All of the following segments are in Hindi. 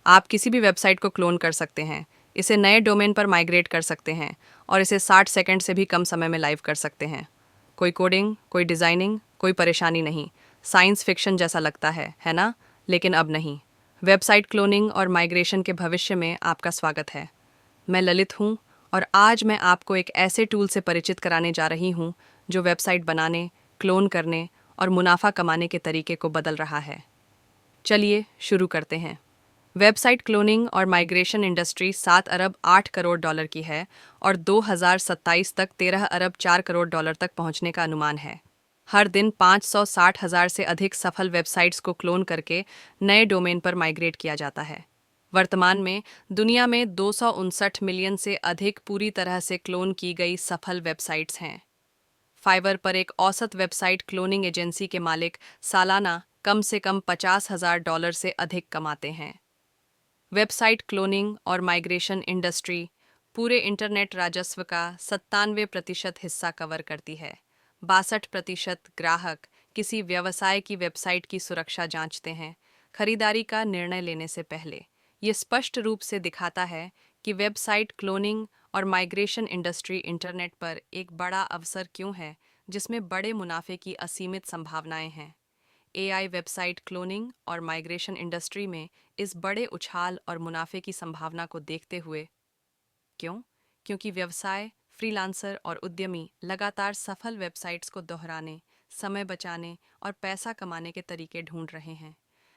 आप किसी भी वेबसाइट को क्लोन कर सकते हैं, इसे नए डोमेन पर माइग्रेट कर सकते हैं और इसे 60 सेकंड से भी कम समय में लाइव कर सकते हैं। कोई कोडिंग, कोई डिज़ाइनिंग, कोई परेशानी नहीं। साइंस फिक्शन जैसा लगता है ना? लेकिन अब नहीं। वेबसाइट क्लोनिंग और माइग्रेशन के भविष्य में आपका स्वागत है। मैं ललित हूँ और आज मैं आपको एक ऐसे टूल से परिचित कराने जा रही हूँ जो वेबसाइट बनाने, क्लोन करने और मुनाफा कमाने के तरीके को बदल रहा है। चलिए शुरू करते हैं। वेबसाइट क्लोनिंग और माइग्रेशन इंडस्ट्री 7 अरब 8 करोड़ डॉलर की है और 2027 तक 13 अरब 4 करोड़ डॉलर तक पहुंचने का अनुमान है। हर दिन 560,000 से अधिक सफल वेबसाइट्स को क्लोन करके नए डोमेन पर माइग्रेट किया जाता है। वर्तमान में दुनिया में 259 मिलियन से अधिक पूरी तरह से क्लोन की गई सफल वेबसाइट्स हैं। फाइवर पर एक औसत वेबसाइट क्लोनिंग एजेंसी के मालिक सालाना कम से कम $50,000 से अधिक कमाते हैं। वेबसाइट क्लोनिंग और माइग्रेशन इंडस्ट्री पूरे इंटरनेट राजस्व का 97% हिस्सा कवर करती है। 62% ग्राहक किसी व्यवसाय की वेबसाइट की सुरक्षा जांचते हैं खरीदारी का निर्णय लेने से पहले। ये स्पष्ट रूप से दिखाता है कि वेबसाइट क्लोनिंग और माइग्रेशन इंडस्ट्री इंटरनेट पर एक बड़ा अवसर क्यों है, जिसमें बड़े मुनाफे की असीमित संभावनाएं हैं। एआई वेबसाइट क्लोनिंग और माइग्रेशन इंडस्ट्री में इस बड़े उछाल और मुनाफे की संभावना को देखते हुए क्यों? क्योंकि व्यवसाय, फ्रीलांसर और उद्यमी लगातार सफल वेबसाइट्स को दोहराने, समय बचाने और पैसा कमाने के तरीके ढूंढ रहे हैं।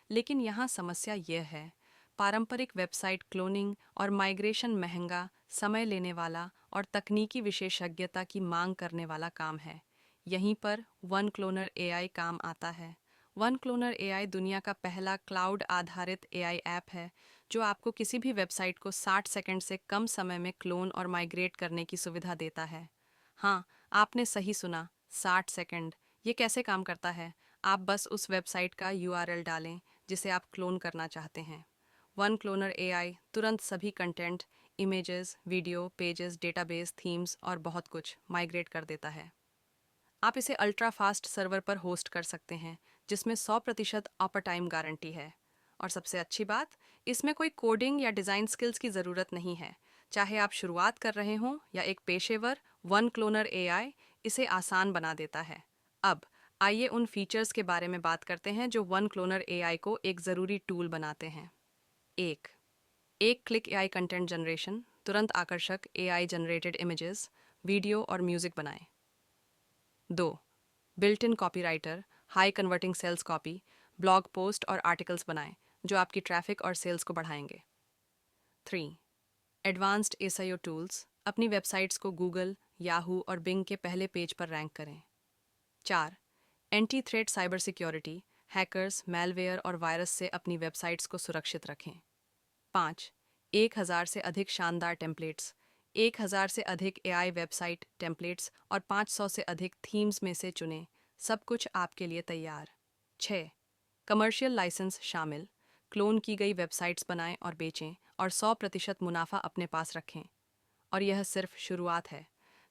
लेकिन यहाँ समस्या यह है, पारंपरिक वेबसाइट क्लोनिंग और माइग्रेशन महंगा, समय लेने वाला और तकनीकी विशेषज्ञता की मांग करने वाला काम है। यहीं पर वन क्लोनर एआई काम आता है। वन क्लोनर एआई दुनिया का पहला क्लाउड आधारित एआई ऐप है जो आपको किसी भी वेबसाइट को 60 सेकंड से कम समय में क्लोन और माइग्रेट करने की सुविधा देता है। हाँ, आपने सही सुना, 60 सेकंड। ये कैसे काम करता है? आप बस उस वेबसाइट का यूआरएल डालें जिसे आप क्लोन करना चाहते हैं। वन क्लोनर एआई तुरंत सभी content, images, video, pages, database, themes और बहुत कुछ माइग्रेट कर देता है। आप इसे अल्ट्रा फास्ट सर्वर पर होस्ट कर सकते हैं जिसमें 100% अपर टाइम गारंटी है। और सबसे अच्छी बात, इसमें कोई कोडिंग या डिज़ाइन स्किल्स की ज़रूरत नहीं है। चाहे आप शुरुआत कर रहे हों या एक पेशेवर, वन क्लोनर एआई इसे आसान बना देता है। अब आइए उन फीचर्स के बारे में बात करते हैं जो वन क्लोनर एआई को एक ज़रूरी टूल बनाते हैं। एक एक क्लिक एआई कंटेंट जनरेशन, तुरंत आकर्षक एआई जनरेटेड इमेजेस, वीडियो और म्यूजिक बनाएं। 2 built in copywriter, high converting sales copy, blog post और आर्टिकल्स बनाएं जो आपकी ट्रैफिक और सेल्स को बढ़ाएंगे। 3 एडवांस्ड एसईओ टूल्स, अपनी वेबसाइट्स को गूगल, याहू और बिंग के पहले पेज पर रैंक करें। 4 anti threat cyber security, hackers, malware और वायरस से अपनी वेबसाइट्स को सुरक्षित रखें। 5 1000 से अधिक शानदार टेम्पलेट्स, 1000 से अधिक एआई वेबसाइट टेम्पलेट्स और 500 से अधिक थीम्स में से चुनें, सब कुछ आपके लिए तैयार। 6 कमर्शियल लाइसेंस शामिल, क्लोन की गई वेबसाइट्स बनाएं और बेचें और 100% मुनाफा अपने पास रखें। और यह सिर्फ शुरुआत है।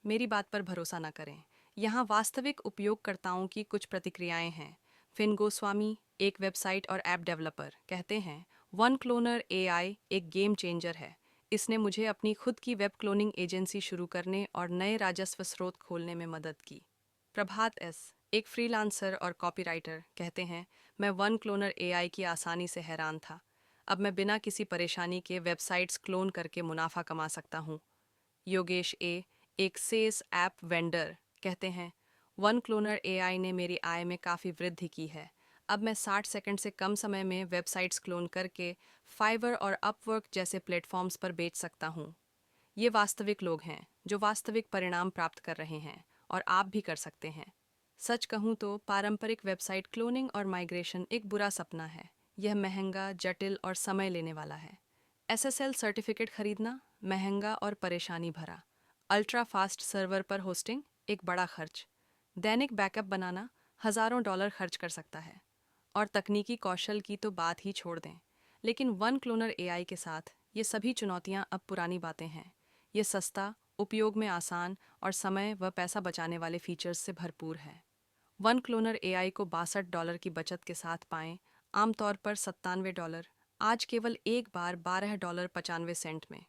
मेरी बात पर भरोसा न करें। यहाँ वास्तविक उपयोगकर्ताओं की कुछ प्रतिक्रियाएं हैं। फिन गोस्वामी, एक वेबसाइट और ऐप डेवलपर, कहते हैं, वन क्लोनर एआई एक गेम चेंजर है। इसने मुझे अपनी खुद की वेब क्लोनिंग एजेंसी शुरू करने और नए राजस्व स्रोत खोलने में मदद की। प्रभात एस, एक फ्रीलांसर और कॉपीराइटर, कहते हैं, मैं वन क्लोनर एआई की आसानी से हैरान था। अब मैं बिना किसी परेशानी के वेबसाइट्स क्लोन करके मुनाफा कमा सकता हूँ। योगेश ए, एक सेल्स ऐप वेंडर, कहते हैं, वन क्लोनर एआई ने मेरी आय में काफ़ी वृद्धि की है। अब मैं 60 सेकंड से कम समय में वेबसाइट्स क्लोन करके फाइवर और अपवर्क जैसे प्लेटफॉर्म्स पर बेच सकता हूँ। ये वास्तविक लोग हैं जो वास्तविक परिणाम प्राप्त कर रहे हैं और आप भी कर सकते हैं। सच कहूँ तो पारंपरिक वेबसाइट क्लोनिंग और माइग्रेशन एक बुरा सपना है। यह महंगा, जटिल और समय लेने वाला है। एसएसएल सर्टिफिकेट खरीदना महंगा और परेशानी भरा। अल्ट्रा फास्ट सर्वर पर होस्टिंग एक बड़ा खर्च। दैनिक बैकअप बनाना हज़ारों डॉलर खर्च कर सकता है। और तकनीकी कौशल की तो बात ही छोड़ दें। लेकिन वन क्लोनर एआई के साथ ये सभी चुनौतियां अब पुरानी बातें हैं। ये सस्ता, उपयोग में आसान और समय व पैसा बचाने वाले फीचर्स से भरपूर है। वन क्लोनर एआई को $62 की बचत के साथ पाएं, आमतौर पर $97, आज केवल एक बार $12.95 में।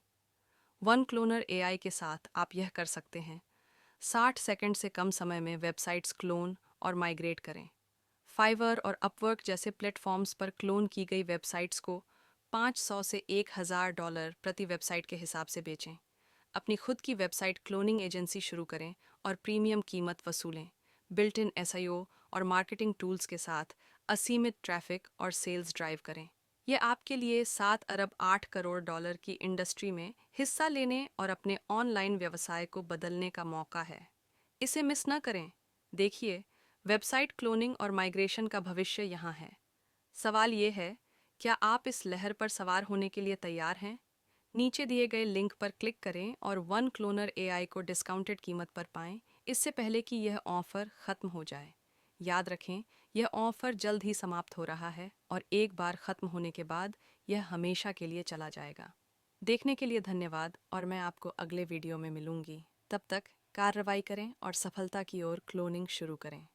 वन क्लोनर एआई के साथ आप यह कर सकते हैं। 60 सेकंड से कम समय में वेबसाइट्स क्लोन और माइग्रेट करें। फाइवर और अपवर्क जैसे प्लेटफॉर्म्स पर क्लोन की गई वेबसाइट्स को 500 से $1000 प्रति वेबसाइट के हिसाब से बेचें। अपनी खुद की वेबसाइट क्लोनिंग एजेंसी शुरू करें और प्रीमियम कीमत वसूलें। बिल्ट इन एसईओ और मार्केटिंग टूल्स के साथ असीमित ट्रैफिक और सेल्स ड्राइव करें। यह आपके लिए 7 अरब 8 करोड़ डॉलर की इंडस्ट्री में हिस्सा लेने और अपने ऑनलाइन व्यवसाय को बदलने का मौका है। इसे मिस न करें। देखिए, वेबसाइट क्लोनिंग और माइग्रेशन का भविष्य यहाँ है। सवाल ये है, क्या आप इस लहर पर सवार होने के लिए तैयार हैं? नीचे दिए गए लिंक पर क्लिक करें और वन क्लोनर एआई को डिस्काउंटेड कीमत पर पाएं, इससे पहले कि यह ऑफर खत्म हो जाए। याद रखें, यह ऑफर जल्द ही समाप्त हो रहा है और एक बार खत्म होने के बाद यह हमेशा के लिए चला जाएगा। देखने के लिए धन्यवाद और मैं आपको अगले वीडियो में मिलूंगी। तब तक कार्रवाई करें और सफलता की ओर क्लोनिंग शुरू करें।